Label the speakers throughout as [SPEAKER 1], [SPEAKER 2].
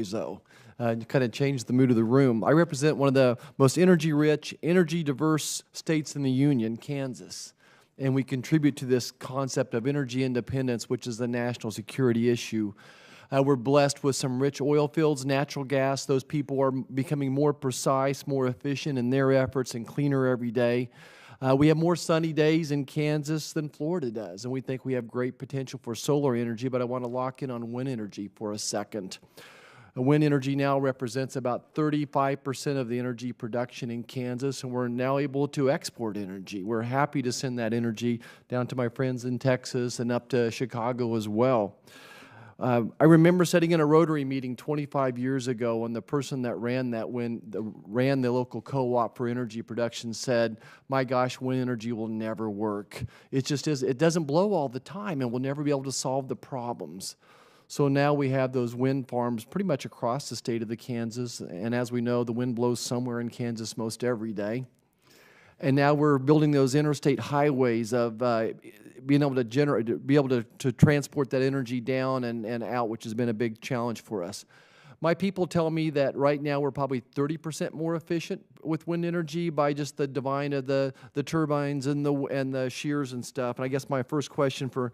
[SPEAKER 1] though, to kind of change the mood of the room. I represent one of the most energy-rich, energy-diverse states in the Union, Kansas, and we contribute to this concept of energy independence, which is a national security issue. We're blessed with some rich oil fields, natural gas. Those people are becoming more precise, more efficient in their efforts, and cleaner every day. We have more sunny days in Kansas than Florida does, and we think we have great potential for solar energy, but I want to lock in on wind energy for a second. Wind energy now represents about 35% of the energy production in Kansas, and we're now able to export energy. We're happy to send that energy down to my friends in Texas and up to Chicago as well. I remember sitting in a Rotary meeting 25 years ago, and the person that ran the local co-op for energy production said, "My gosh, wind energy will never work. It just is. It doesn't blow all the time, and we'll never be able to solve the problems." So now we have those wind farms pretty much across the state of the Kansas, and as we know, the wind blows somewhere in Kansas most every day. And now we're building those interstate highways of being able to transport that energy down and out, which has been a big challenge for us. My people tell me that right now we're probably 30% more efficient with wind energy by just the design of the turbines and the shears and stuff. And I guess my first question for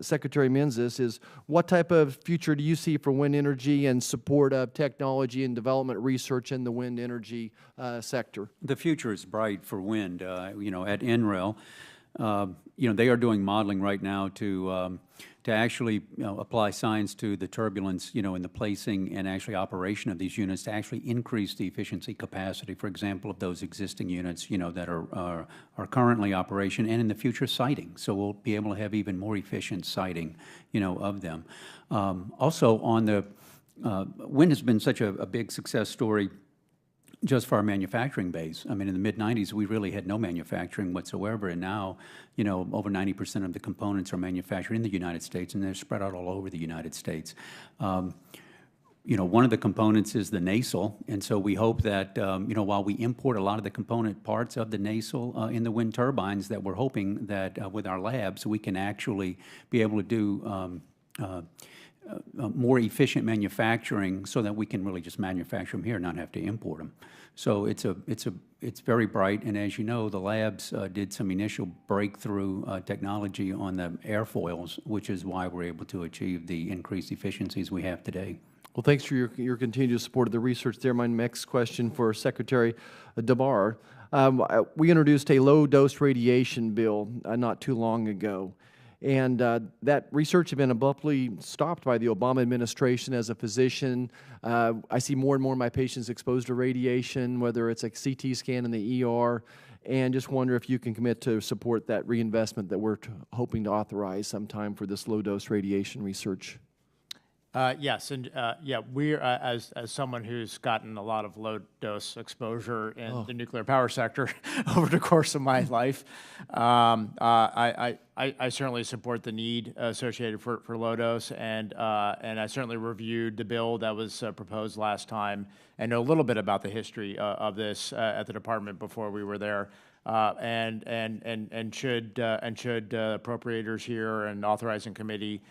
[SPEAKER 1] Secretary Menzies is, what type of future do you see for wind energy and support of technology and development research in the wind energy sector?
[SPEAKER 2] The future is bright for wind. You know, at NREL, you know, they are doing modeling right now to actually apply science to the turbulence, you know, in the placing and actually operation of these units to actually increase the efficiency capacity, for example, of those existing units, you know, that are currently operation and in the future siting. So we'll be able to have even more efficient siting, you know, of them. Also on the, wind has been such a big success story just for our manufacturing base. I mean, in the mid-90s, we really had no manufacturing whatsoever, and now, you know, over 90% of the components are manufactured in the United States, and they're spread out all over the United States. You know, one of the components is the nacelle, and so we hope that, you know, while we import a lot of the component parts of the nacelle in the wind turbines, that we're hoping that with our labs, we can actually be able to do more efficient manufacturing so that we can really just manufacture them here and not have to import them. So it's very bright, and as you know, the labs did some initial breakthrough technology on the airfoils, which is why we're able to achieve the increased efficiencies we have today.
[SPEAKER 1] Well, thanks for your continued support of the research there. My next question for Secretary DeBar. We introduced a low-dose radiation bill not too long ago. And that research had been abruptly stopped by the Obama administration. As a physician, I see more and more of my patients exposed to radiation, whether it's a CT scan in the ER, and just wonder if you can commit to support that reinvestment that we're hoping to authorize sometime for this low-dose radiation research.
[SPEAKER 3] Yes, and yeah, we're as someone who's gotten a lot of low-dose exposure in the nuclear power sector over the course of my life, I certainly support the need associated for low dose, and I certainly reviewed the bill that was proposed last time, and know a little bit about the history of this at the department before we were there. And should appropriators here and authorizing committee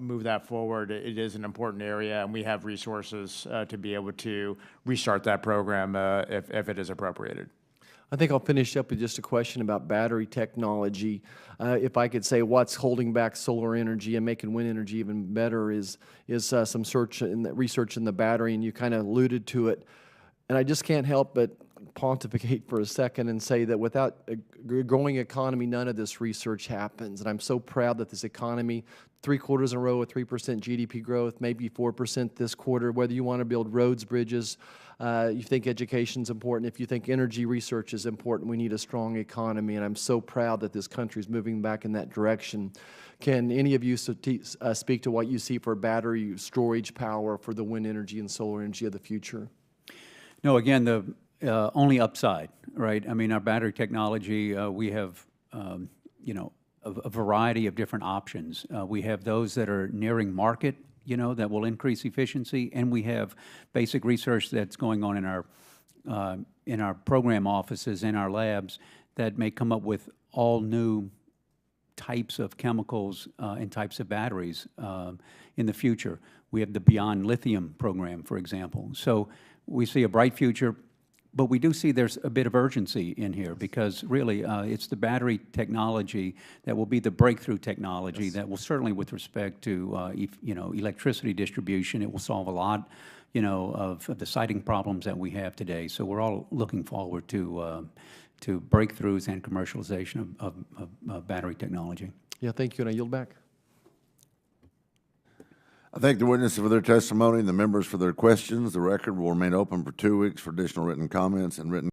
[SPEAKER 3] move that forward, it is an important area, and we have resources to be able to restart that program if it is appropriated.
[SPEAKER 1] I think I'll finish up with just a question about battery technology. If I could say what's holding back solar energy and making wind energy even better is some research in the battery, and you kind of alluded to it. And I just can't help but pontificate for a second and say that without a growing economy, none of this research happens. And I'm so proud that this economy, 3 quarters in a row with 3% GDP growth, maybe 4% this quarter, whether you want to build roads, bridges, you think education's important, if you think energy research is important, we need a strong economy. And I'm so proud that this country is moving back in that direction. Can any of you speak to what you see for battery storage power for the wind energy and solar energy of the future?
[SPEAKER 2] No, again, the only upside, right? I mean, our battery technology, we have, you know, a variety of different options. We have those that are nearing market, you know, that will increase efficiency, and we have basic research that's going on in our program offices, in our labs, that may come up with all new types of chemicals and types of batteries in the future. We have the Beyond Lithium program, for example. So we see a bright future, but we do see there's a bit of urgency in here because really it's the battery technology that will be the breakthrough technology that will certainly, with respect to electricity distribution, it will solve a lot of the siting problems that we have today. So we're all looking forward to breakthroughs and commercialization of battery technology.
[SPEAKER 1] Yeah, thank you, and I yield back.
[SPEAKER 4] I thank the witnesses for their testimony and the members for their questions. The record will remain open for 2 weeks for additional written comments and written